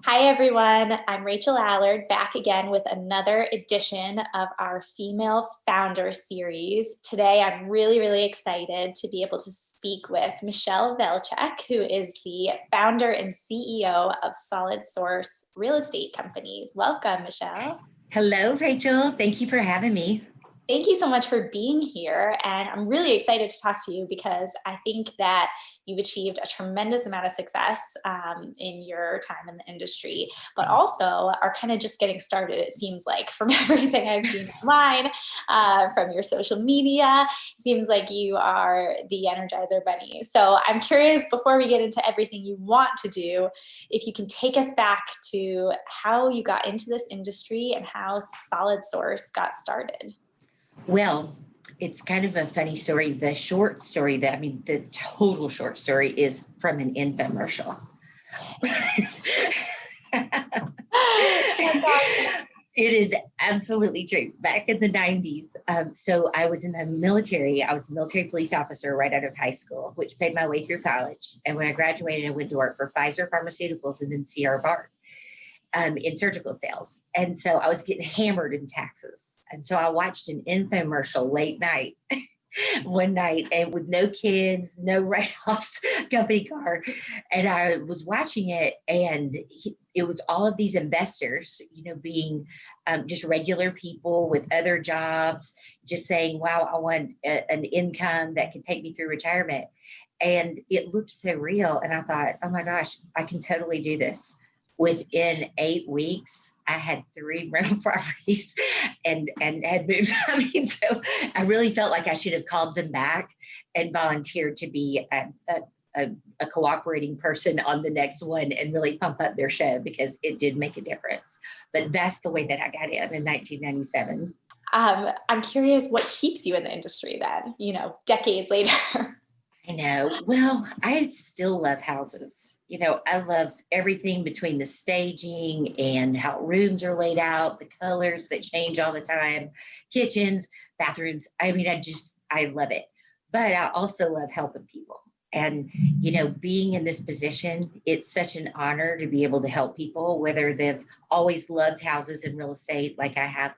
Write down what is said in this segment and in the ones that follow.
Hi, everyone. I'm Rachel Allard, back again with another edition of our Female Founder series. Today, I'm really excited to be able to speak with Michele Velcheck, who is the founder and CEO of Solid Source Real Estate Companies. Welcome, Michele. Hello, Rachel. Thank you for having me. Thank you so much for being here. And I'm really excited to talk to you because I think that you've achieved a tremendous amount of success in your time in the industry, but also are kind of just getting started, it seems like, from everything I've seen online, from your social media. It seems like you are the Energizer Bunny. So I'm curious, before we get into everything you want to do, if you can take us back to how you got into this industry and how Solid Source got started. Well, it's kind of a funny story. The short story the total short story is from an infomercial. It is absolutely true. Back in the 90s. So I was in the military. I was a military police officer right out of high school, which paid my way through college. And when I graduated, I went to work for Pfizer Pharmaceuticals and then CR Bard. In surgical sales. And so I was getting hammered in taxes. And so I watched an infomercial late night one night and with no kids, no write-offs, company car. And I was watching it and it was all of these investors, being just regular people with other jobs, just saying, wow, I want an income that can take me through retirement. And it looked so real. And I thought, oh my gosh, I can totally do this. Within 8 weeks, I had 3 rental properties and had moved. So I really felt like I should have called them back and volunteered to be a cooperating person on the next one and really pump up their show because it did make a difference. But that's the way that I got in 1997. I'm curious what keeps you in the industry then, decades later. I know. Well, I still love houses. I love everything between the staging and how rooms are laid out, the colors that change all the time, kitchens, bathrooms. I love it. But I also love helping people. And, being in this position, it's such an honor to be able to help people, whether they've always loved houses and real estate like I have,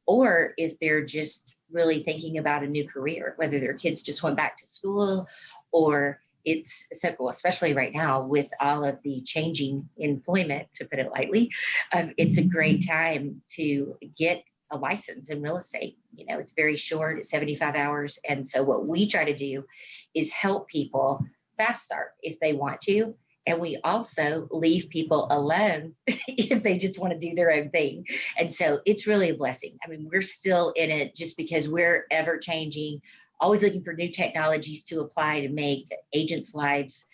or if they're just really thinking about a new career, whether their kids just went back to school or it's simple, especially right now with all of the changing employment, to put it lightly. It's a great time to get a license in real estate. It's very short, it's 75 hours. And so what we try to do is help people fast start if they want to. And we also leave people alone if they just want to do their own thing. And so it's really a blessing. We're still in it just because we're ever changing, always looking for new technologies to apply to make agents' lives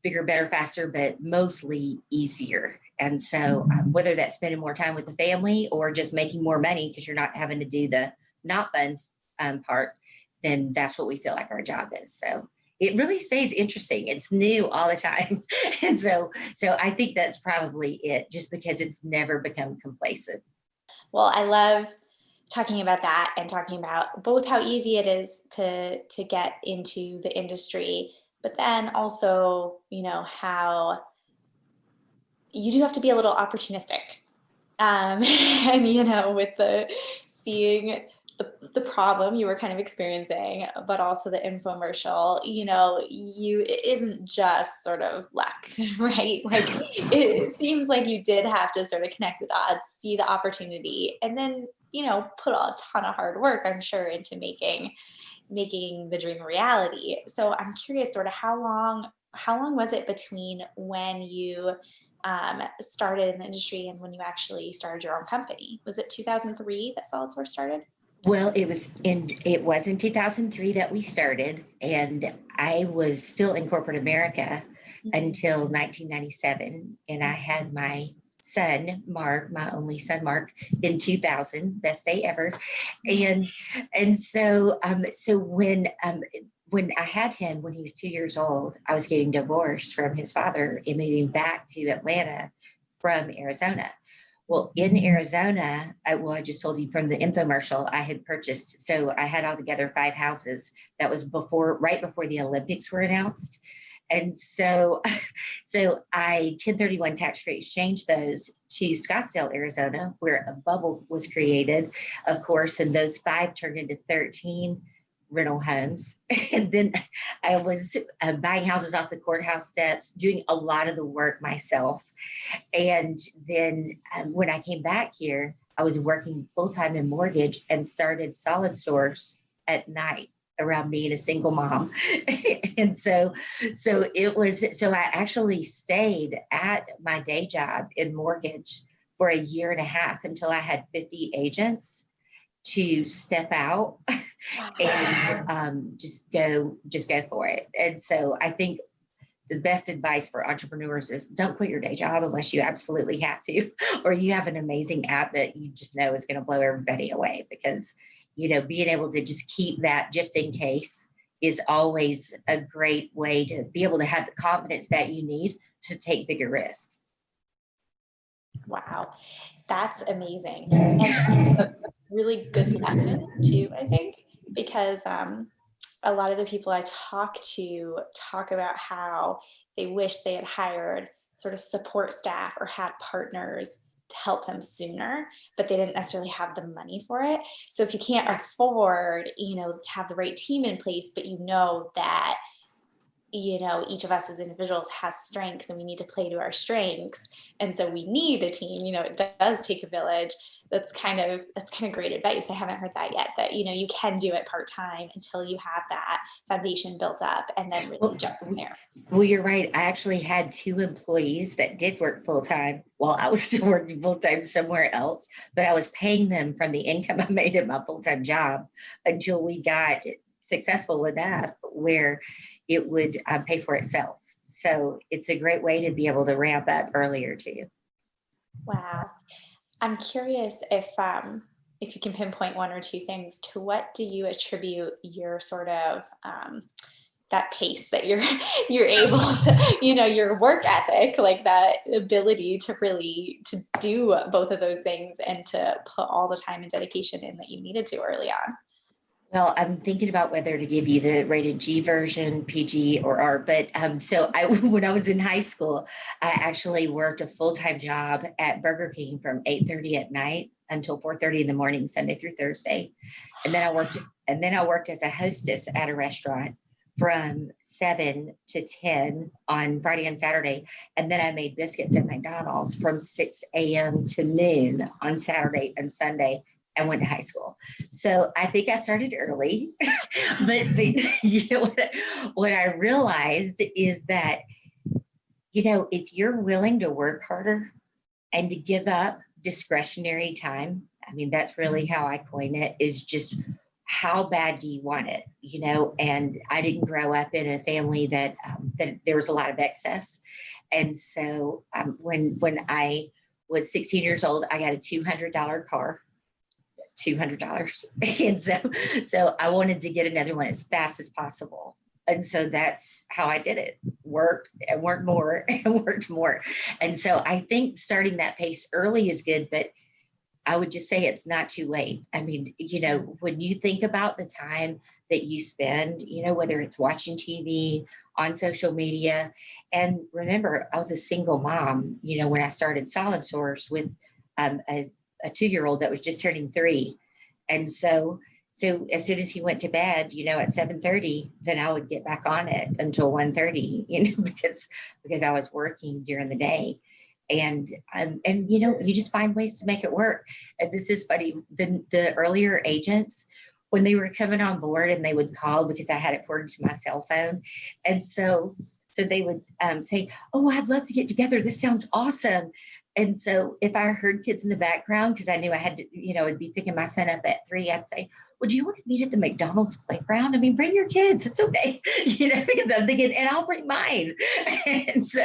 bigger, better, faster, but mostly easier. And so whether that's spending more time with the family or just making more money because you're not having to do the not fun part, then that's what we feel like our job is. So it really stays interesting. It's new all the time. And so I think that's probably it, just because it's never become complacent. Well, I love talking about that and talking about both how easy it is to get into the industry, but then also, how you do have to be a little opportunistic. And, with the seeing the problem you were kind of experiencing, but also the infomercial, it isn't just sort of luck, right? Like it seems like you did have to sort of connect with odds, see the opportunity, and then, put a ton of hard work, I'm sure, into making the dream a reality. So I'm curious, sort of how long was it between when you started in the industry and when you actually started your own company? Was it 2003 that Solid Source started? Well, it was in 2003 that we started, and I was still in corporate America until 1997. And I had my son, Mark, my only son, Mark, in 2000, best day ever. And so when I had him, when he was 2 years old, I was getting divorced from his father and moving back to Atlanta from Arizona. Well, in Arizona, I just told you from the infomercial, I had purchased, so I had altogether 5 houses. That was right before the Olympics were announced. And so, so I 1031 tax-free exchanged those to Scottsdale, Arizona, where a bubble was created, of course, and those 5 turned into 13 rental homes. And then I was buying houses off the courthouse steps, doing a lot of the work myself. And then when I came back here, I was working full-time in mortgage and started Solid Source at night around being a single mom. And so I actually stayed at my day job in mortgage for a year and a half until I had 50 agents to step out and just go for it. And so I think the best advice for entrepreneurs is don't quit your day job unless you absolutely have to, or you have an amazing app that you just know is going to blow everybody away, because, you know, being able to just keep that just in case is always a great way to be able to have the confidence that you need to take bigger risks. Wow, that's amazing. And a really good lesson too, I think, because a lot of the people I talk to talk about how they wish they had hired sort of support staff or had partners to help them sooner, but they didn't necessarily have the money for it. So if you can't afford, you know, to have the right team in place, but you know that, you know, each of us as individuals has strengths and we need to play to our strengths. And so we need a team, you know, it does take a village. That's kind of great advice. I haven't heard that yet, that, you know, you can do it part-time until you have that foundation built up and then really jump from there. Well, you're right. I actually had 2 employees that did work full-time while I was still working full-time somewhere else, but I was paying them from the income I made at my full-time job until we got successful enough where it would pay for itself. So it's a great way to be able to ramp up earlier too. Wow. I'm curious if you can pinpoint 1 or 2 things. To what do you attribute your sort of that pace that you're able to, you know, your work ethic, like that ability to really to do both of those things and to put all the time and dedication in that you needed to early on? Well, I'm thinking about whether to give you the rated G version, PG or R, but when I was in high school, I actually worked a full-time job at Burger King from 8:30 at night until 4:30 in the morning, Sunday through Thursday. And then I worked as a hostess at a restaurant from 7 to 10 on Friday and Saturday. And then I made biscuits at McDonald's from 6 a.m. to noon on Saturday and Sunday, and went to high school. So I think I started early, but you know what I realized is that, you know, if you're willing to work harder and to give up discretionary time, I mean, that's really how I coin it, is just how bad do you want it, you know? And I didn't grow up in a family that there was a lot of excess. And so when I was 16 years old, I got a $200 car. $200. And so I wanted to get another one as fast as possible. And so that's how I did it. Worked and worked more and worked more. And so I think starting that pace early is good, but I would just say it's not too late. I mean, you know, when you think about the time that you spend, you know, whether it's watching TV, on social media, and remember, I was a single mom, you know, when I started Solid Source with a 2-year-old that was just turning 3. And so as soon as he went to bed, you know, at 7:30, then I would get back on it until 1:30, you know, because I was working during the day. And you know, you just find ways to make it work. And this is funny. The earlier agents, when they were coming on board and they would call, because I had it forwarded to my cell phone. And so they would say, "Oh, I'd love to get together. This sounds awesome." And so if I heard kids in the background, because I knew I had to, you know, I'd be picking my son up at 3, I'd say, "Well, do you want to meet at the McDonald's playground? I mean, bring your kids. It's okay." You know, because I'm thinking, and I'll bring mine. And so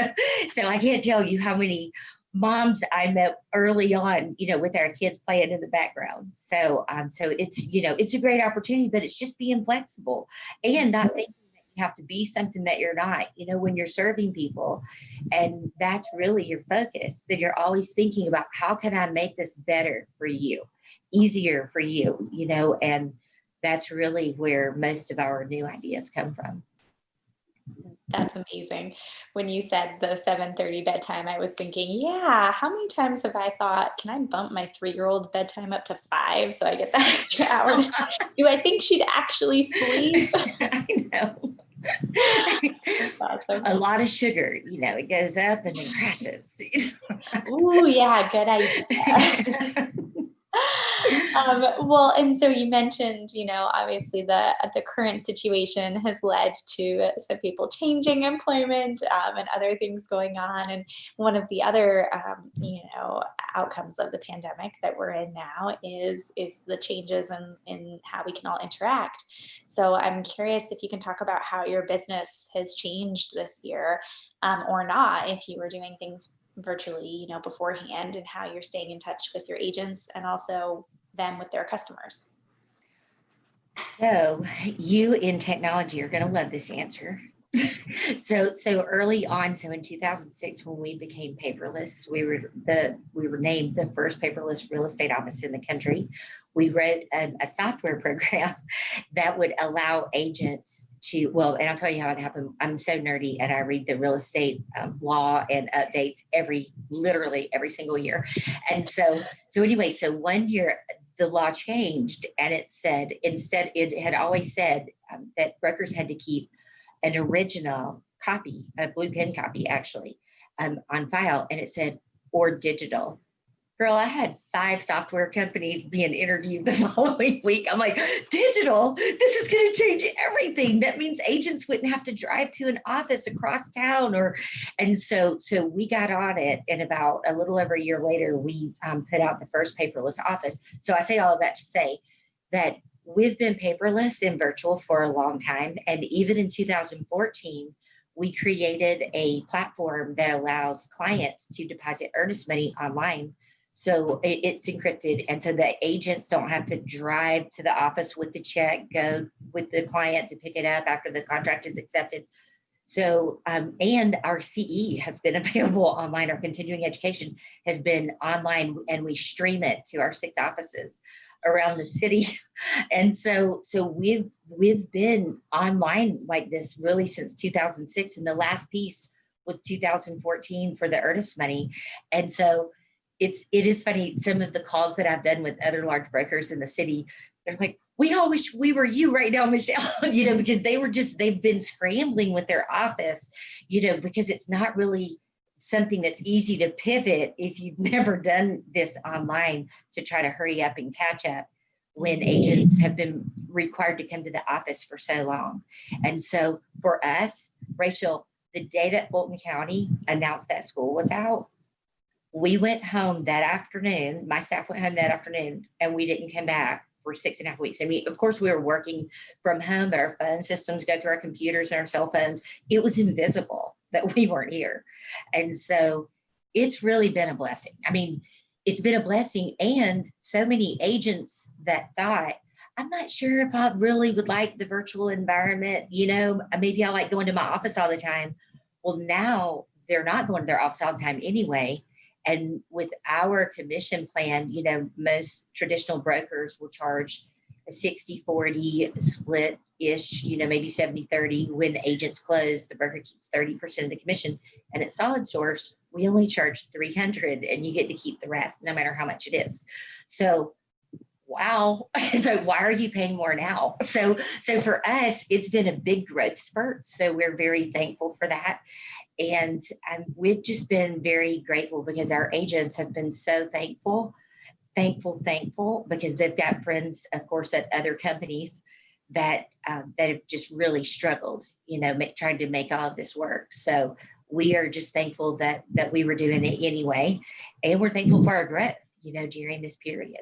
I can't tell you how many moms I met early on, you know, with our kids playing in the background. So it's, you know, it's a great opportunity, but it's just being flexible and not thinking you have to be something that you're not, you know, when you're serving people, and that's really your focus, then you're always thinking about how can I make this better for you, easier for you, you know, and that's really where most of our new ideas come from. That's amazing. When you said the 7:30 bedtime, I was thinking, yeah, how many times have I thought, can I bump my 3-year-old's bedtime up to 5 so I get that extra hour? Do I think she'd actually sleep? I know. That's awesome. A lot of sugar, it goes up and then crashes. Ooh, yeah, good idea. Well, and so you mentioned, obviously the current situation has led to some people changing employment, and other things going on. And one of the other, outcomes of the pandemic that we're in now is the changes in how we can all interact. So I'm curious if you can talk about how your business has changed this year, or not, if you were doing things virtually, beforehand, and how you're staying in touch with your agents and also them with their customers. So you in technology are going to love this answer. So early on, so in 2006, when we became paperless, we were named the first paperless real estate office in the country. We wrote a software program that would allow agents to, well, and I'll tell you how it happened. I'm so nerdy, and I read the real estate law and updates literally every single year. And so anyway, so one year the law changed, and it said, instead, it had always said that brokers had to keep an original copy, a blue pen copy actually, on file, and it said, or digital. Girl, I had 5 software companies being interviewed the following week. I'm like, digital? This is going to change everything. That means agents wouldn't have to drive to an office across town, and so we got on it, and about a little over a year later, we put out the first paperless office. So I say all of that to say that we've been paperless and virtual for a long time, and even in 2014, we created a platform that allows clients to deposit earnest money online. So it's encrypted. And so the agents don't have to drive to the office with the check, go with the client to pick it up after the contract is accepted. So, and our CE has been available online. Our continuing education has been online, and we stream it to our 6 offices around the city. And so we've been online like this really since 2006. And the last piece was 2014 for the earnest money. And so it is funny, some of the calls that I've done with other large brokers in the city, they're like, we all wish we were you right now, Michele, because they've been scrambling with their office, because it's not really something that's easy to pivot if you've never done this online, to try to hurry up and catch up when agents have been required to come to the office for so long. And so for us, Rachel, the day that Fulton County announced that school was out, we went home that afternoon. My staff went home that afternoon, and we didn't come back for 6.5 weeks. I mean, of course, we were working from home, but our phone systems go through our computers and our cell phones. It was invisible that we weren't here. And so it's really been a blessing. I mean, it's been a blessing. And so many agents that thought, I'm not sure if I really would like the virtual environment. Maybe I like going to my office all the time. Well, now they're not going to their office all the time anyway. And with our commission plan, most traditional brokers will charge a 60-40 split-ish, maybe 70-30. When agents close, the broker keeps 30% of the commission. And at Solid Source, we only charge $300, and you get to keep the rest, no matter how much it is. So, wow. So why are you paying more now? So for us, it's been a big growth spurt. So we're very thankful for that. And we've just been very grateful, because our agents have been so thankful, because they've got friends, of course, at other companies that have just really struggled, trying to make all of this work. So we are just thankful that we were doing it anyway. And we're thankful for our growth, during this period.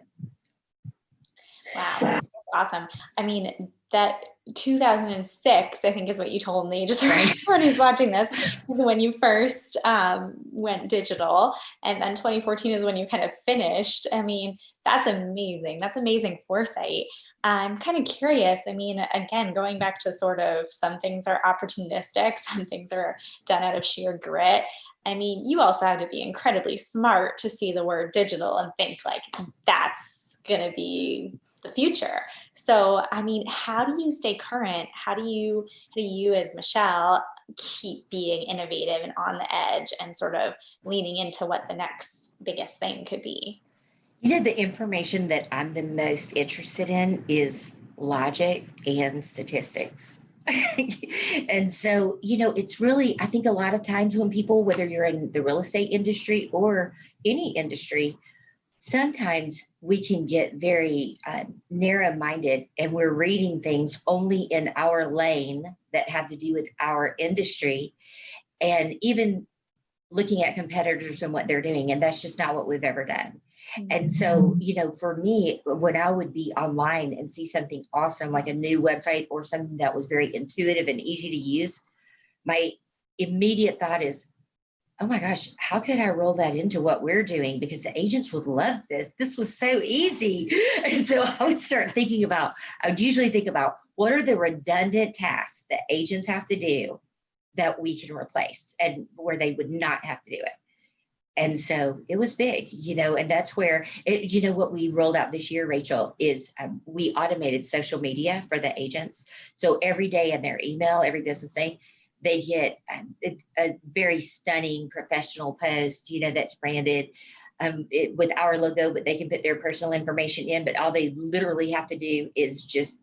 Wow, that's awesome. I mean, that 2006, I think, is what you told me, just Right. everyone who's watching this, is when you first went digital, and then 2014 is when you kind of finished. I mean, that's amazing. That's amazing foresight. I'm kind of curious. I mean, again, going back to sort of, some things are opportunistic, some things are done out of sheer grit. I mean, you also have to be incredibly smart to see the word digital and think like, that's going to be the future. So, I mean, how do you stay current? How do you as Michele keep being innovative and on the edge and sort of leaning into what the next biggest thing could be? The information that I'm the most interested in is logic and statistics. And so, it's really, I think a lot of times when people, whether you're in the real estate industry or any industry, sometimes we can get very narrow minded and we're reading things only in our lane that have to do with our industry, and even looking at competitors and what they're doing. And that's just not what we've ever done. And so, for me, when I would be online and see something awesome, like a new website or something that was very intuitive and easy to use, my immediate thought is, oh my gosh, how could I roll that into what we're doing? Because the agents would love this. This was so easy. And so I would usually think about what are the redundant tasks that agents have to do that we can replace and where they would not have to do it. And so it was big, and that's where, what we rolled out this year, Rachel, is we automated social media for the agents. So every day in their email, every business day, they get a very stunning professional post, that's branded with our logo, but they can put their personal information in. But all they literally have to do is just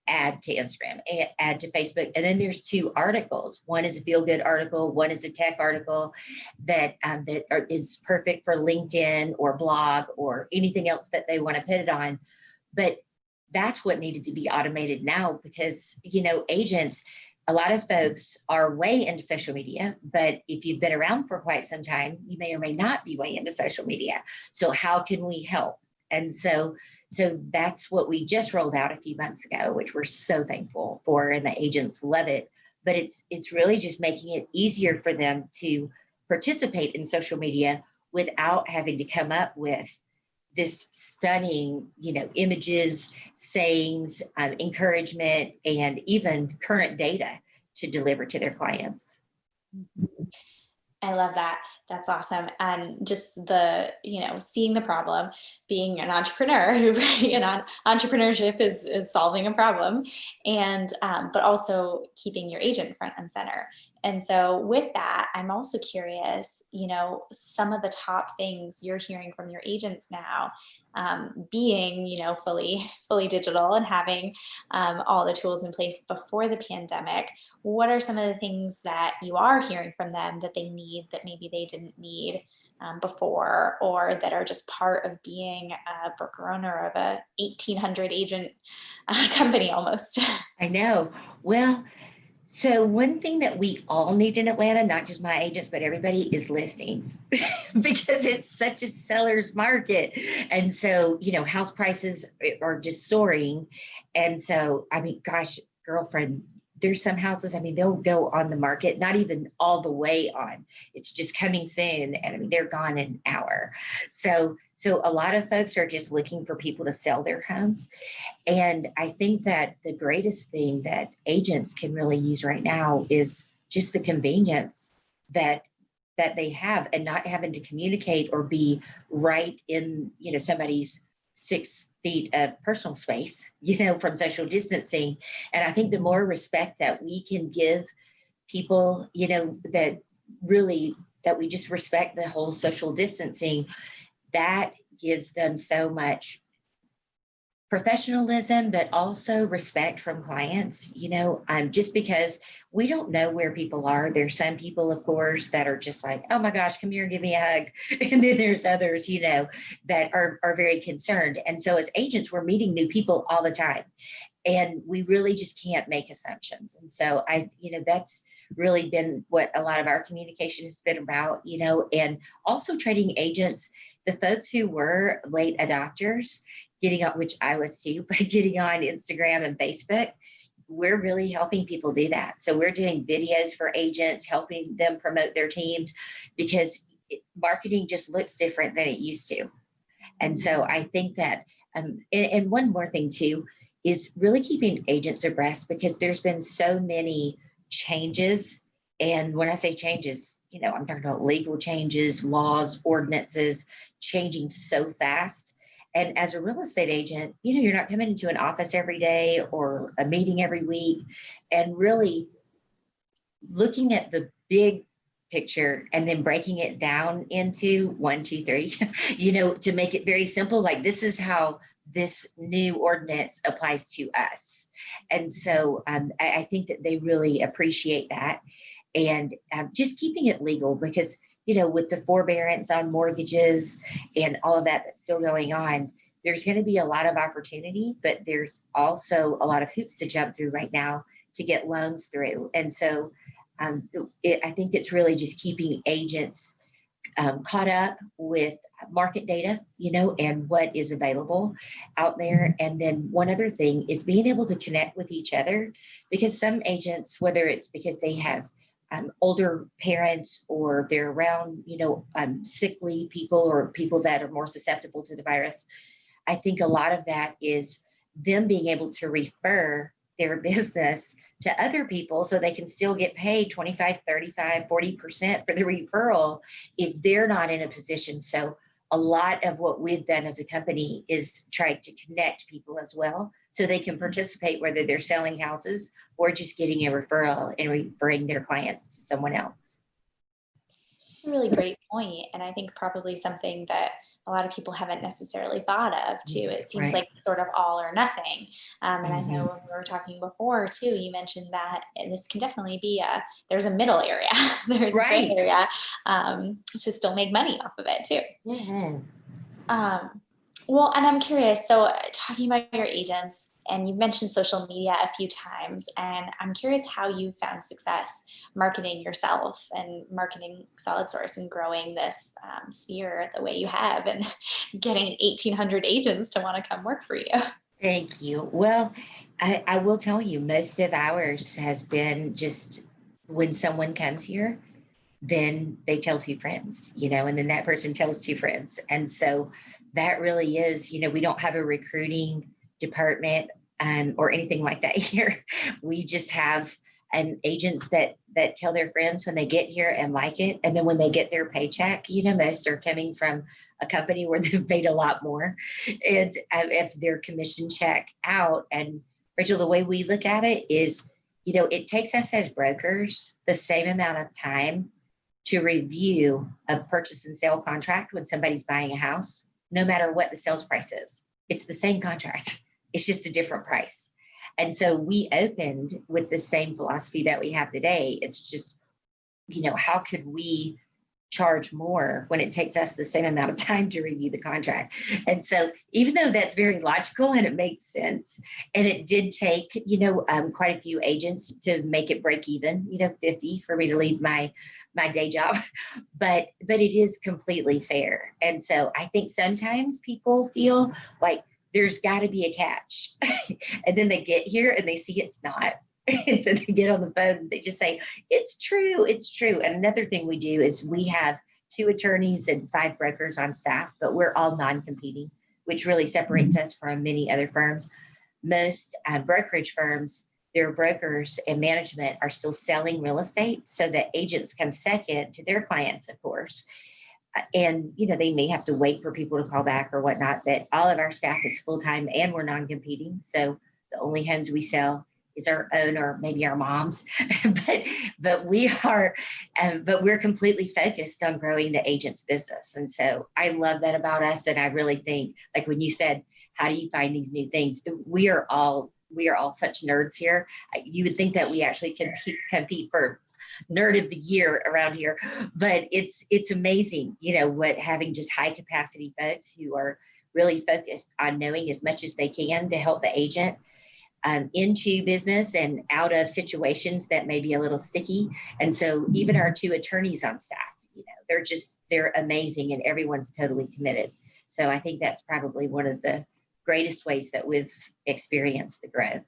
add to Instagram, add to Facebook. And then there's 2 articles. One is a feel-good article. One is a tech article that is perfect for LinkedIn or blog or anything else that they want to put it on. But that's what needed to be automated now because, agents, a lot of folks are way into social media, but if you've been around for quite some time, you may or may not be way into social media. So how can we help? And so that's what we just rolled out a few months ago, which we're so thankful for, and the agents love it. But it's really just making it easier for them to participate in social media without having to come up with this stunning, images, sayings, encouragement, and even current data to deliver to their clients. I love that. That's awesome. And just the, seeing the problem, being an entrepreneur who, entrepreneurship is solving a problem, and, but also keeping your agent front and center. And so with that, I'm also curious, some of the top things you're hearing from your agents now, being, fully digital and having all the tools in place before the pandemic. What are some of the things that you are hearing from them that they need that maybe they didn't need before, or that are just part of being a broker owner of a 1,800 agent company almost? I know. Well, so one thing that we all need in Atlanta, not just my agents, but everybody, is listings because it's such a seller's market. And so, house prices are just soaring. And so, gosh, girlfriend, there's some houses, they'll go on the market, not even all the way on. It's just coming soon. And they're gone in an hour. So a lot of folks are just looking for people to sell their homes. And I think that the greatest thing that agents can really use right now is just the convenience that they have, and not having to communicate or be right in, somebody's 6 feet of personal space, from social distancing. And I think the more respect that we can give people, that we just respect the whole social distancing, that gives them so much professionalism, but also respect from clients, just because we don't know where people are. There's some people, of course, that are just like, oh my gosh, come here and give me a hug. And then there's others, that are very concerned. And so as agents, we're meeting new people all the time, and we really just can't make assumptions. And so that's really been what a lot of our communication has been about, and also training agents, the folks who were late adopters, getting on, which I was too, but getting on Instagram and Facebook, we're really helping people do that. So we're doing videos for agents, helping them promote their teams, because marketing just looks different than it used to. And so I think that, and one more thing too, is really keeping agents abreast, because there's been so many changes. And when I say changes, I'm talking about legal changes, laws, ordinances changing so fast. And as a real estate agent, you're not coming into an office every day or a meeting every week. And really, looking at the big picture and then breaking it down into 1, 2, 3, to make it very simple. Like, this is how this new ordinance applies to us. And so I think that they really appreciate that. And just keeping it legal, because, with the forbearance on mortgages and all of that that's still going on, there's going to be a lot of opportunity, but there's also a lot of hoops to jump through right now to get loans through. And so I think it's really just keeping agents caught up with market data, and what is available out there. And then one other thing is being able to connect with each other, because some agents, whether it's because they have older parents or they're around, sickly people or people that are more susceptible to the virus, I think a lot of that is them being able to refer their business to other people so they can still get paid 25, 35, 40% for the referral if they're not in a position. So a lot of what we've done as a company is try to connect people as well so they can participate, whether they're selling houses or just getting a referral and referring their clients to someone else. That's a really great point, and I think probably something that a lot of people haven't necessarily thought of too. It seems Right. like sort of all or nothing. And I know Mhm. when we were talking before too, you mentioned that this can definitely be there's a middle area, there's a gray Right. area to still make money off of it too. Mhm. Um, well, and I'm curious, so talking about your agents, and you've mentioned social media a few times, and I'm curious how you found success marketing yourself and marketing Solid Source and growing this sphere the way you have, and getting 1,800 agents to want to come work for you. Thank you. Well, I will tell you, most of ours has been just when someone comes here, then they tell two friends, and then that person tells two friends. And so that really is, we don't have a recruiting department or anything like that here. We just have agents that tell their friends when they get here and like it. And then when they get their paycheck, most are coming from a company where they've made a lot more. And if their commission check out, and Rachel, the way we look at it is, it takes us as brokers the same amount of time to review a purchase and sale contract when somebody's buying a house, no matter what the sales price is. It's the same contract. It's just a different price. And so we opened with the same philosophy that we have today. It's just, how could we charge more when it takes us the same amount of time to review the contract? And so even though that's very logical and it makes sense, and it did take, quite a few agents to make it break even, 50 for me to leave my day job, but it is completely fair. And so I think sometimes people feel like there's got to be a catch. And then they get here and they see it's not. And so they get on the phone and they just say, it's true, it's true. And another thing we do is we have 2 attorneys and 5 brokers on staff, but we're all non-competing, which really separates us from many other firms. Most brokerage firms, their brokers and management are still selling real estate, so that agents come second to their clients, of course. And, they may have to wait for people to call back or whatnot, but all of our staff is full-time and we're non-competing. So the only homes we sell is our own or maybe our mom's, but we're completely focused on growing the agent's business. And so I love that about us. And I really think, like when you said, how do you find these new things? We are all such nerds here. You would think that we actually compete for nerd of the year around here, but it's amazing, what having just high capacity folks who are really focused on knowing as much as they can to help the agent into business and out of situations that may be a little sticky. And so even our 2 attorneys on staff, they're amazing, and everyone's totally committed. So I think that's probably one of the greatest ways that we've experienced the growth.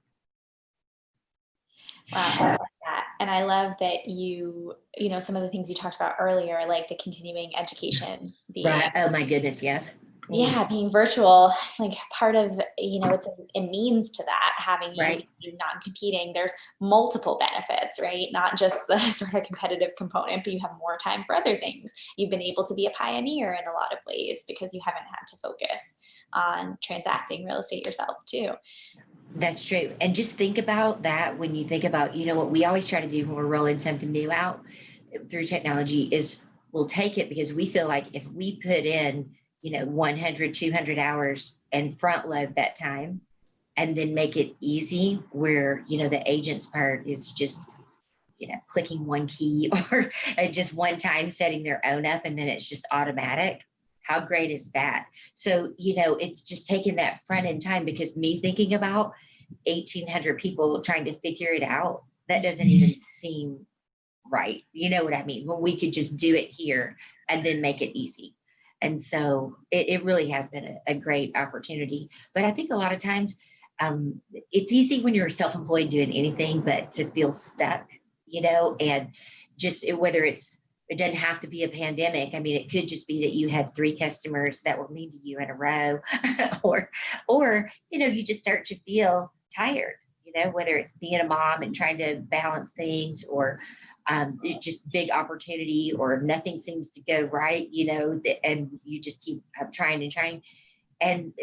Wow, I love that. And I love that some of the things you talked about earlier, like the continuing education being Right. Oh my goodness. Yes. yeah, being virtual, like part of, it's a means to that, having Right. you not competing. There's multiple benefits, right? Not just the sort of competitive component, but you have more time for other things. You've been able to be a pioneer in a lot of ways because you haven't had to focus on transacting real estate yourself too. That's true. And just think about that when you think about, what we always try to do when we're rolling something new out through technology is we'll take it because we feel like if we put in, 100, 200 hours and front load that time and then make it easy where, the agent's part is just, clicking one key or just one time setting their own up and then it's just automatic. How great is that? So, it's just taking that front end time because me thinking about 1,800 people trying to figure it out, that doesn't even seem right. You know what I mean? Well, we could just do it here and then make it easy. And so it really has been a great opportunity. But I think a lot of times it's easy when you're self-employed doing anything, but to feel stuck, and just whether it doesn't have to be a pandemic. I mean, it could just be that you had 3 customers that were mean to you in a row, or you just start to feel tired. Whether it's being a mom and trying to balance things, or it's just big opportunity, or nothing seems to go right, and you just keep trying and trying. And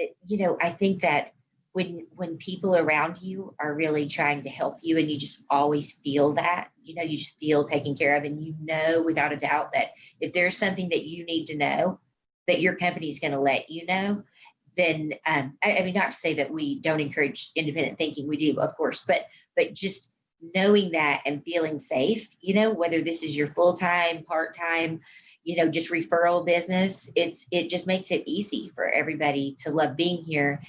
I think that when people around you are really trying to help you and you just always feel that, you just feel taken care of, and without a doubt that if there's something that you need to know that your company is going to let you know, then I mean, not to say that we don't encourage independent thinking, we do, of course, but just knowing that and feeling safe, whether this is your full-time, part-time, just referral business, it just makes it easy for everybody to love being here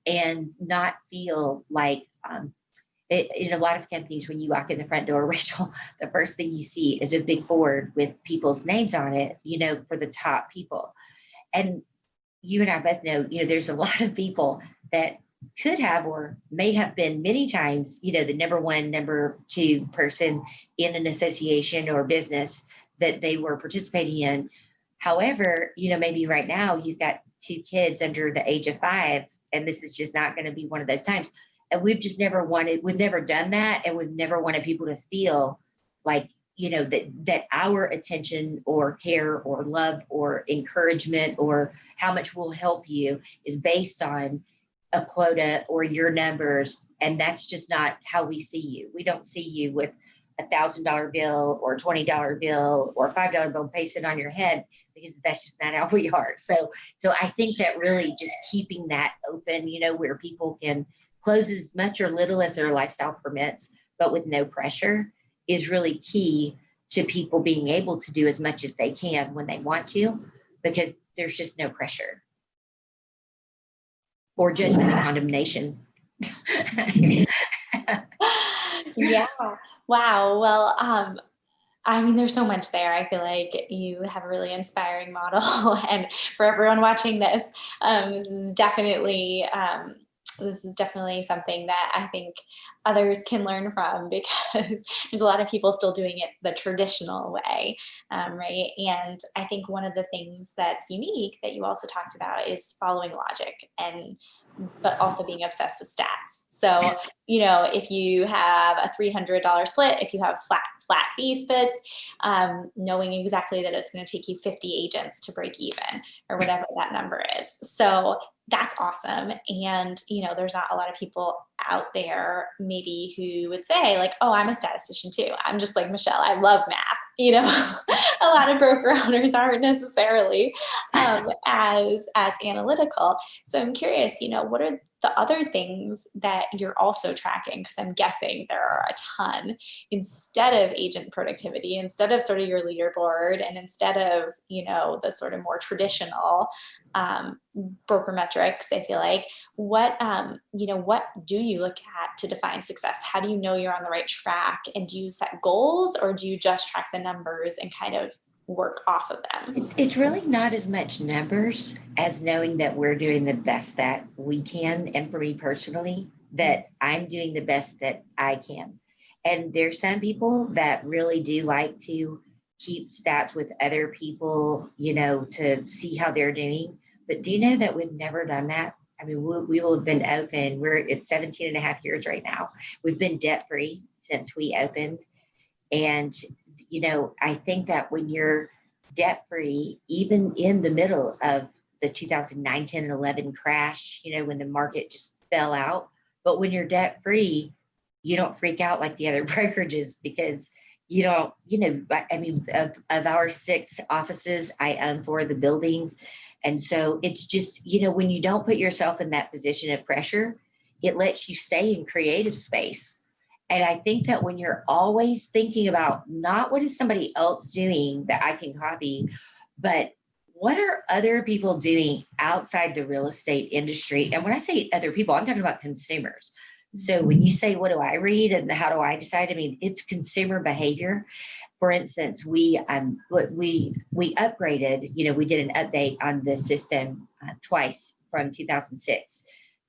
and not feel like in a lot of companies, when you walk in the front door, Rachel, the first thing you see is a big board with people's names on it, for the top people. And you and I both know, there's a lot of people that could have or may have been many times, the number 1, number 2 person in an association or business that they were participating in. However, maybe right now you've got 2 kids under the age of 5, and this is just not going to be one of those times. And we've never done that. And we've never wanted people to feel like, that our attention or care or love or encouragement or how much we'll help you is based on a quota or your numbers. And that's just not how we see you. We don't see you with $1,000 bill or $20 bill or $5 bill pasted on your head, because that's just not how we are. So I think that really just keeping that open, where people can close as much or little as their lifestyle permits, but with no pressure, is really key to people being able to do as much as they can when they want to, because there's just no pressure or judgment and condemnation. Yeah. Wow. Well, I mean, there's so much there. I feel like you have a really inspiring model, and for everyone watching this, this is definitely something that I think others can learn from, because there's a lot of people still doing it the traditional way, right? And I think one of the things that's unique that you also talked about is following logic, but also being obsessed with stats. So, if you have a $300 split, if you have flat fee splits, knowing exactly that it's going to take you 50 agents to break even, or whatever that number is. So that's awesome. And, there's not a lot of people out there maybe who would say like, oh, I'm a statistician too. I'm just like Michele, I love math. A lot of broker owners aren't necessarily as analytical. So I'm curious, what are the other things that you're also tracking? Because I'm guessing there are a ton, instead of agent productivity, instead of sort of your leaderboard, and instead of, the sort of more traditional broker metrics. I feel like what do you look at to define success? How do you know you're on the right track? And do you set goals, or do you just track the numbers and kind of work off of them? It's really not as much numbers as knowing that we're doing the best that we can. And for me personally, that I'm doing the best that I can. And there's some people that really do like to keep stats with other people, to see how they're doing. But do you know that we've never done that? I mean, we will have been open. It's 17 and a half years right now. We've been debt-free since we opened. And, I think that when you're debt-free, even in the middle of the 2009, 10, and 11 crash, when the market just fell out, But when you're debt free, you don't freak out like the other brokerages, because you don't, I mean, of our 6 offices, I own 4 of the buildings. And so it's just, when you don't put yourself in that position of pressure, it lets you stay in creative space. And I think that when you're always thinking about not what is somebody else doing that I can copy, but what are other people doing outside the real estate industry? And when I say other people, I'm talking about consumers. So when you say, what do I read and how do I decide? I mean, it's consumer behavior. For instance, we upgraded, we did an update on the system twice from 2006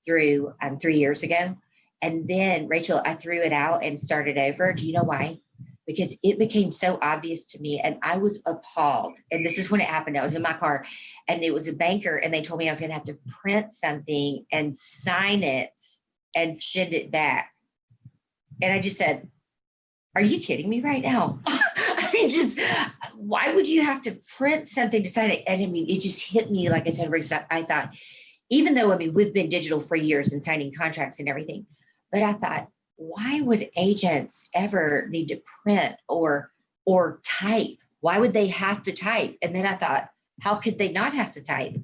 through 3 years ago. And then, Rachel, I threw it out and started over. Do you know why? Because it became so obvious to me, and I was appalled. And this is when it happened. I was in my car and it was a banker, and they told me I was going to have to print something and sign it and send it back. And I just said, are you kidding me right now? I mean, just why would you have to print something to sign it? And I mean, it just hit me, like I said, I thought, even though, I mean, we've been digital for years and signing contracts and everything, but I thought, why would agents ever need to print or type? Why would they have to type? And then I thought, how could they not have to type?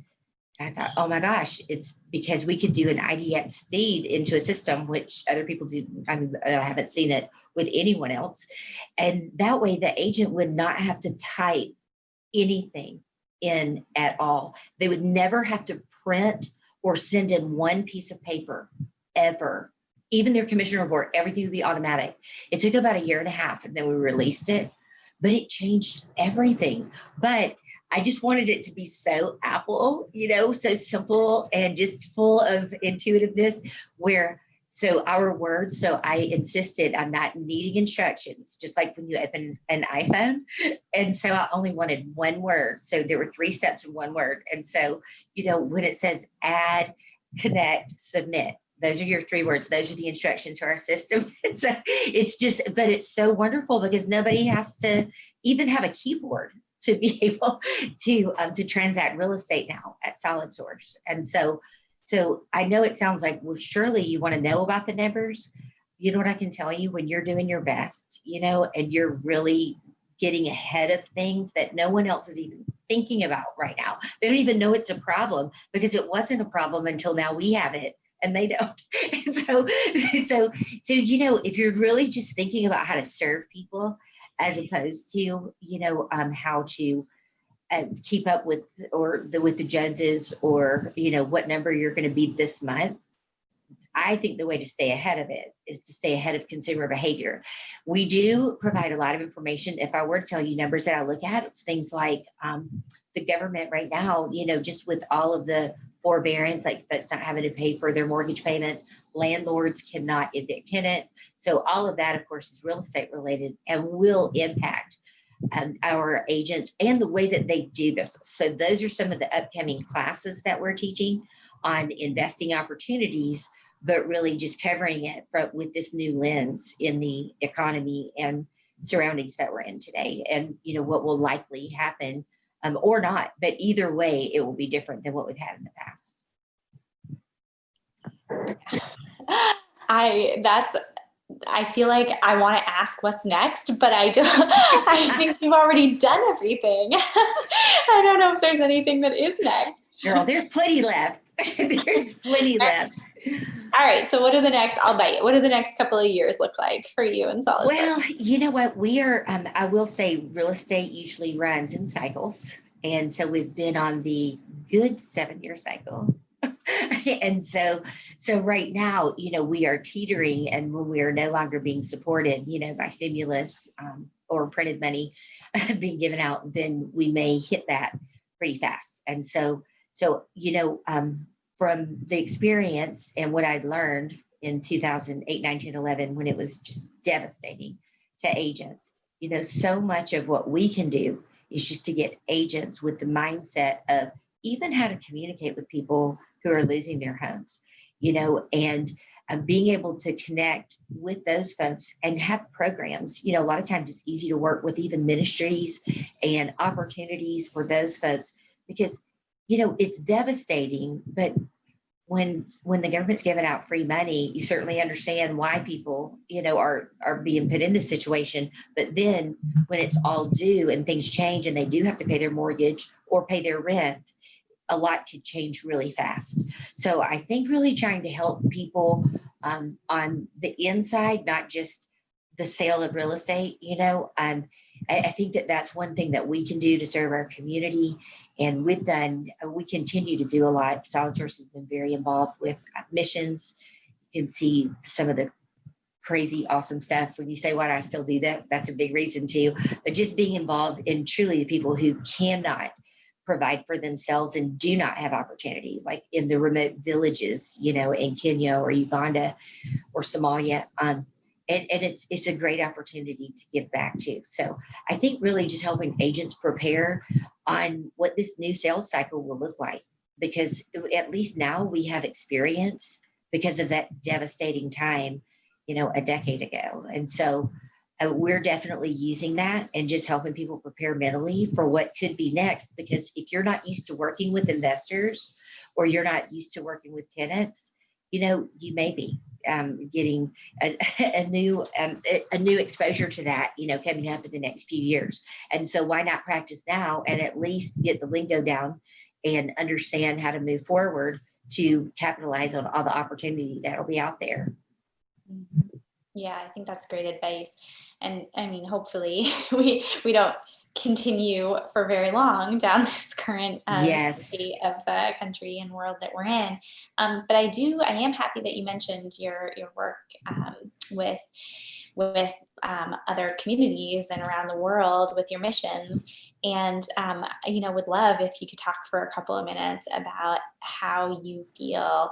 I thought, oh my gosh, it's because we could do an IDX feed into a system, which other people do. I mean, I haven't seen it with anyone else. And that way the agent would not have to type anything in at all. They would never have to print or send in one piece of paper ever. Even their commission report, everything would be automatic. It took about 1.5 years, and then we released it, but it changed everything. But I just wanted it to be so Apple, so simple and just full of intuitiveness, so I insisted on not needing instructions, just like when you open an iPhone. And so I only wanted one word. So there were 3 steps in one word. And so, when it says add, connect, submit, those are your 3 words. Those are the instructions for our system. So but it's so wonderful because nobody has to even have a keyboard to be able to transact real estate now at Solid Source. And so I know it sounds like, well, surely you want to know about the numbers. You know what I can tell you? When you're doing your best, and you're really getting ahead of things that no one else is even thinking about right now. They don't even know it's a problem because it wasn't a problem until now we have it. And they don't. And so, if you're really just thinking about how to serve people, as opposed to, how to keep up with the Joneses, or, what number you're going to be this month, I think the way to stay ahead of it is to stay ahead of consumer behavior. We do provide a lot of information. If I were to tell you numbers that I look at, it's things like the government right now, just with all of the forbearance, like folks not having to pay for their mortgage payments, landlords cannot evict tenants. So all of that, of course, is real estate related and will impact our agents and the way that they do business. So those are some of the upcoming classes that we're teaching on investing opportunities, but really just covering it with this new lens in the economy and surroundings that we're in today, and what will likely happen or not. But either way, it will be different than what we've had in the past. I feel like I want to ask what's next, but I don't. I think you've already done everything. I don't know if there's anything that is next. Girl, there's plenty left. There's plenty left. All right. So what do the next couple of years look like for you in Solid Source? Well, you know what? We are, I will say real estate usually runs in cycles. And so we've been on the good 7-year cycle. And so right now, we are teetering, and when we are no longer being supported, by stimulus or printed money being given out, then we may hit that pretty fast. And so from the experience and what I'd learned in 2008, 9, 10, 11, when it was just devastating to agents, so much of what we can do is just to get agents with the mindset of even how to communicate with people who are losing their homes, and being able to connect with those folks and have programs. A lot of times it's easy to work with even ministries and opportunities for those folks because, it's devastating, but when the government's giving out free money, you certainly understand why people, are being put in this situation. But then when it's all due and things change and they do have to pay their mortgage or pay their rent, a lot could change really fast. So I think really trying to help people on the inside, not just the sale of real estate, I think that that's one thing that we can do to serve our community. And we continue to do a lot. Solid Source has been very involved with missions. You can see some of the crazy, awesome stuff. When you say, why do I still do that? That's a big reason too. But just being involved in truly the people who cannot provide for themselves and do not have opportunity, like in the remote villages, in Kenya or Uganda or Somalia. And it's a great opportunity to give back to. So I think really just helping agents prepare on what this new sales cycle will look like, because at least now we have experience because of that devastating time, a decade ago. And so we're definitely using that and just helping people prepare mentally for what could be next. Because if you're not used to working with investors or you're not used to working with tenants, you may be getting a new exposure to that, coming up in the next few years. And so why not practice now and at least get the lingo down and understand how to move forward to capitalize on all the opportunity that'll be out there. Yeah, I think that's great advice. And I mean, hopefully we don't continue for very long down this current state of the country and world that we're in. But I am happy that you mentioned your work with other communities and around the world with your missions. And, would love if you could talk for a couple of minutes about how you feel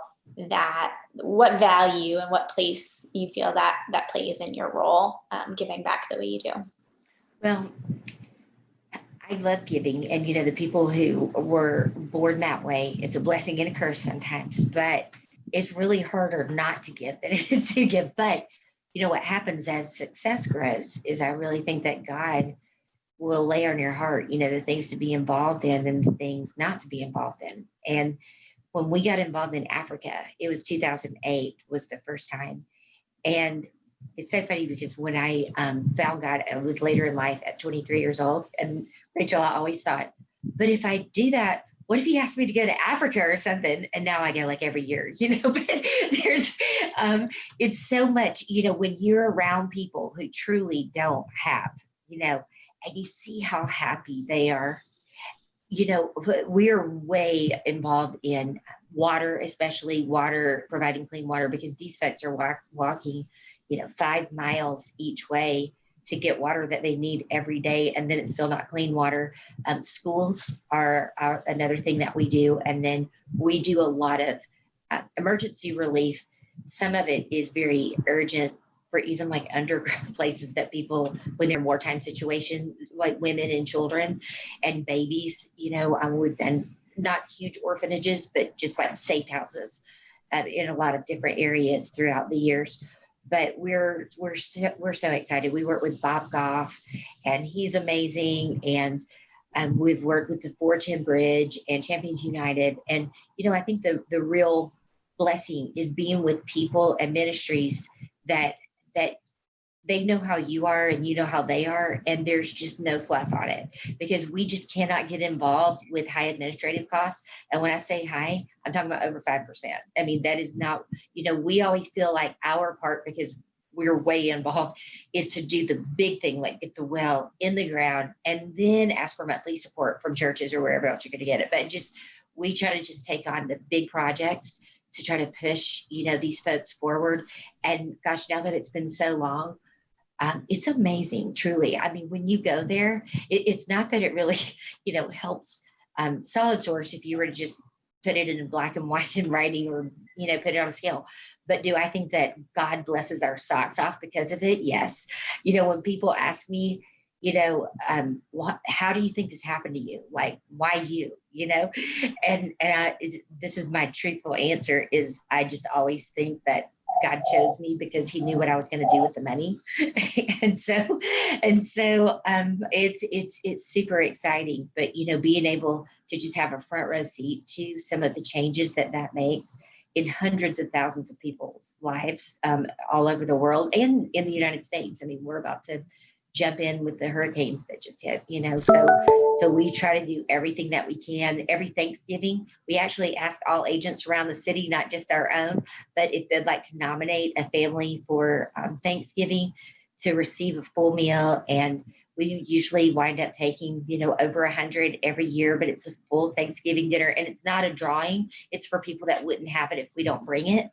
that, what value and what place you feel that plays in your role, giving back the way you do. Well, I love giving, and the people who were born that way, it's a blessing and a curse sometimes, but it's really harder not to give than it is to give. But what happens as success grows is I really think that God will lay on your heart, the things to be involved in and the things not to be involved in. And when we got involved in Africa, it was 2008 was the first time. And it's so funny because when I found God, it was later in life at 23 years old. And Rachel, I always thought, but if I do that, what if he asked me to go to Africa or something? And now I go like every year, but there's, it's so much, when you're around people who truly don't have, and you see how happy they are. We're way involved in water, especially water, providing clean water, because these folks are walking, 5 miles each way to get water that they need every day. And then it's still not clean water. Schools are another thing that we do. And then we do a lot of emergency relief. Some of it is very urgent for even like underground places that people, when they're in wartime situations, like women and children and babies, we've done not huge orphanages, but just like safe houses in a lot of different areas throughout the years. But we're so excited. We work with Bob Goff, and he's amazing. And we've worked with the 410 Bridge and Champions United. And, I think the real blessing is being with people and ministries that they know how you are and you know how they are, and there's just no fluff on it, because we just cannot get involved with high administrative costs. And when I say high, I'm talking about over 5%. I mean, that is not, we always feel like our part, because we're way involved, is to do the big thing, like get the well in the ground and then ask for monthly support from churches or wherever else you're going to get it. But we try to just take on the big projects to try to push, these folks forward. And gosh, now that it's been so long, it's amazing, truly. I mean, when you go there, it's not that it really, helps Solid Source if you were to just put it in black and white in writing or, put it on a scale. But do I think that God blesses our socks off because of it? Yes. When people ask me, how do you think this happened to you? Like, why you, and this is my truthful answer is I just always think that God chose me because he knew what I was going to do with the money. and so it's super exciting, but being able to just have a front row seat to some of the changes that makes in hundreds of thousands of people's lives all over the world and in the United States. I mean, we're about to jump in with the hurricanes that just hit, so we try to do everything that we can. Every Thanksgiving, we actually ask all agents around the city, not just our own, but if they'd like to nominate a family for Thanksgiving to receive a full meal. And we usually wind up taking, over 100 every year, but it's a full Thanksgiving dinner, and it's not a drawing. It's for people that wouldn't have it if we don't bring it.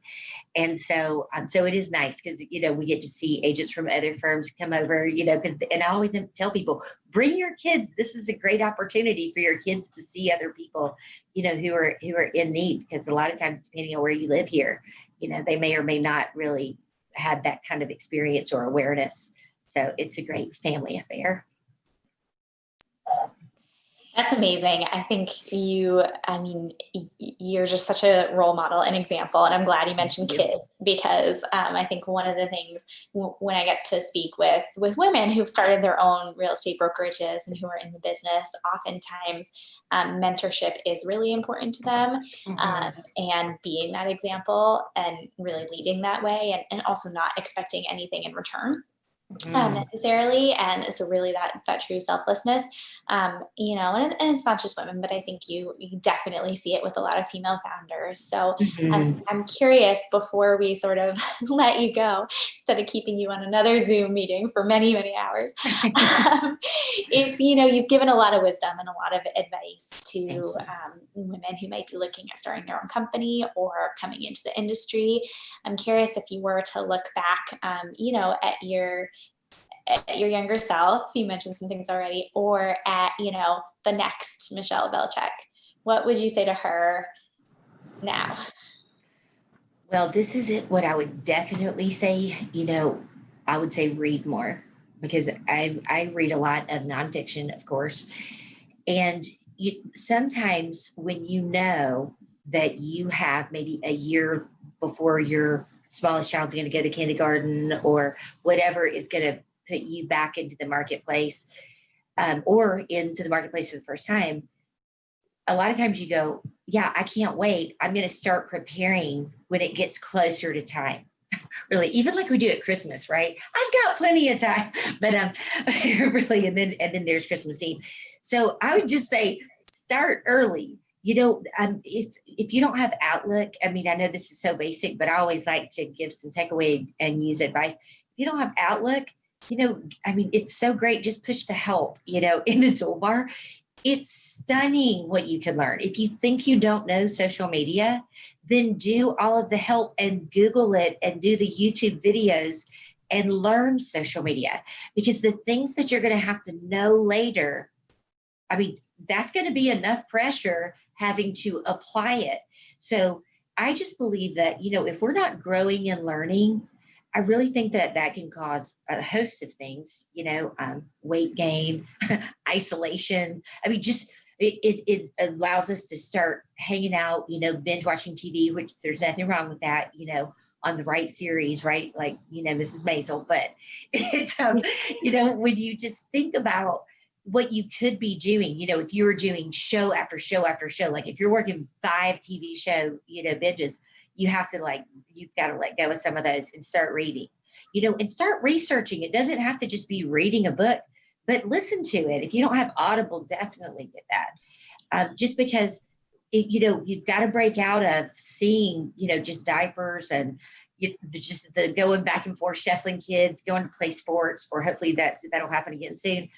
And so it is nice because, we get to see agents from other firms come over, and I always tell people, bring your kids. This is a great opportunity for your kids to see other people, who are in need, because a lot of times, depending on where you live here, they may or may not really had that kind of experience or awareness. So it's a great family affair. That's amazing. I think you're just such a role model and example. And I'm glad you mentioned kids, because I think one of the things when I get to speak with women who've started their own real estate brokerages and who are in the business, oftentimes mentorship is really important to them, and being that example and really leading that way, and also not expecting anything in return. Necessarily. And so really that true selflessness, and it's not just women, but I think you definitely see it with a lot of female founders. So I'm curious, before we sort of let you go, instead of keeping you on another Zoom meeting for many, many hours, if, you've given a lot of wisdom and a lot of advice to women who might be looking at starting their own company or coming into the industry, I'm curious if you were to look back, at your younger self, you mentioned some things already, or at, the next Michele Velcheck, what would you say to her now? Well, this is it. What I would definitely say, I would say read more, because I read a lot of nonfiction, of course. And sometimes when you know that you have maybe a year before your smallest child's going to go to kindergarten or whatever is going to put you back into the marketplace, or into the marketplace for the first time, a lot of times you go, yeah, I can't wait. I'm going to start preparing when it gets closer to time. Really, even like we do at Christmas, right? I've got plenty of time, but really, and then there's Christmas Eve. So I would just say start early. If you don't have Outlook, I mean, I know this is so basic, but I always like to give some takeaway and use advice. If you don't have Outlook, it's so great. Just push the help, in the toolbar. It's stunning what you can learn. If you think you don't know social media, then do all of the help and Google it and do the YouTube videos and learn social media, because the things that you're going to have to know later, that's going to be enough pressure having to apply it. So I just believe that, if we're not growing and learning, I really think that can cause a host of things, weight gain, isolation. It allows us to start hanging out, binge watching TV, which there's nothing wrong with that, on the right series, right? Like, Mrs. Maisel, but it's, when you just think about what you could be doing, if you were doing show after show after show, like if you're working 5 TV show, binges, you've got to let go of some of those and start reading, and start researching. It doesn't have to just be reading a book, but listen to it. If you don't have Audible, definitely get that. Just because, you've got to break out of seeing, just diapers and just the going back and forth, shuffling kids, going to play sports, or hopefully that'll happen again soon.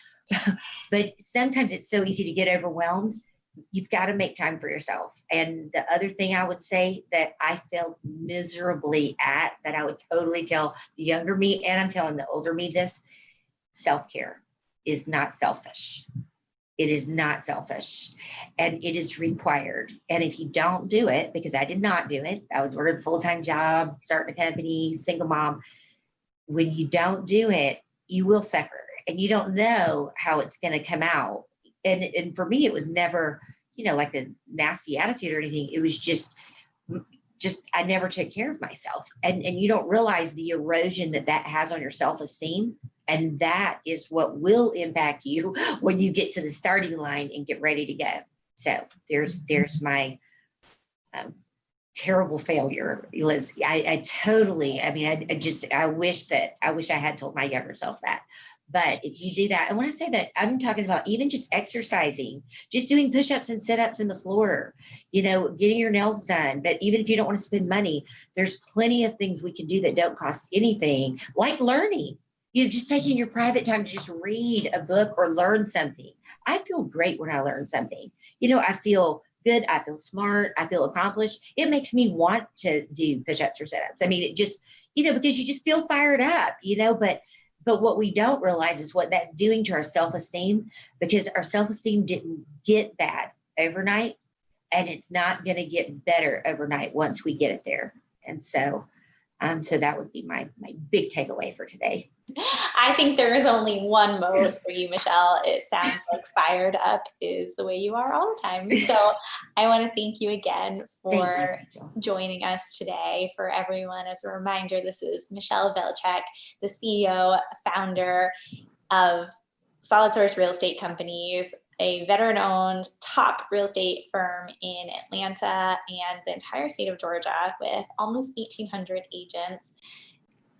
But sometimes it's so easy to get overwhelmed. You've got to make time for yourself. And the other thing I would say that I failed miserably at, that I would totally tell the younger me, and I'm telling the older me this, self-care is not selfish. It is not selfish, and it is required. And if you don't do it, because I did not do it, I was working a full-time job, starting a company, single mom. When you don't do it, you will suffer, and you don't know how it's going to come out. And for me, it was never, like a nasty attitude or anything. It was just I never took care of myself. And you don't realize the erosion that has on your self-esteem. And that is what will impact you when you get to the starting line and get ready to go. So there's my terrible failure. It was, I totally, I mean, I wish I had told my younger self that. But if you do that, and when I say that, I'm talking about even just exercising, just doing push-ups and sit-ups in the floor, getting your nails done. But even if you don't want to spend money, there's plenty of things we can do that don't cost anything, like learning, just taking your private time to just read a book or learn something. I feel great when I learn something. I feel good. I feel smart. I feel accomplished. It makes me want to do push-ups or sit-ups. I mean, it just, because you just feel fired up, but what we don't realize is what that's doing to our self-esteem, because our self-esteem didn't get bad overnight, and it's not going to get better overnight once we get it there. And so that would be my big takeaway for today. I think there is only one mode for you, Michele. It sounds like fired up is the way you are all the time. So I want to thank you again for joining us today. For everyone, as a reminder, this is Michele Velcheck, the CEO, founder of Solid Source Real Estate Companies, a veteran-owned top real estate firm in Atlanta and the entire state of Georgia with almost 1,800 agents.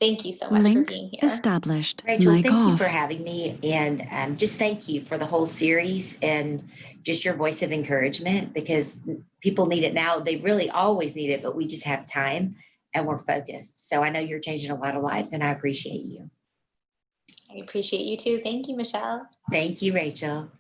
Thank you so much for being here. Established. Rachel, thank you for having me. And just thank you for the whole series and just your voice of encouragement, because people need it now. They really always need it, but we just have time and we're focused. So I know you're changing a lot of lives, and I appreciate you. I appreciate you too. Thank you, Michele. Thank you, Rachel.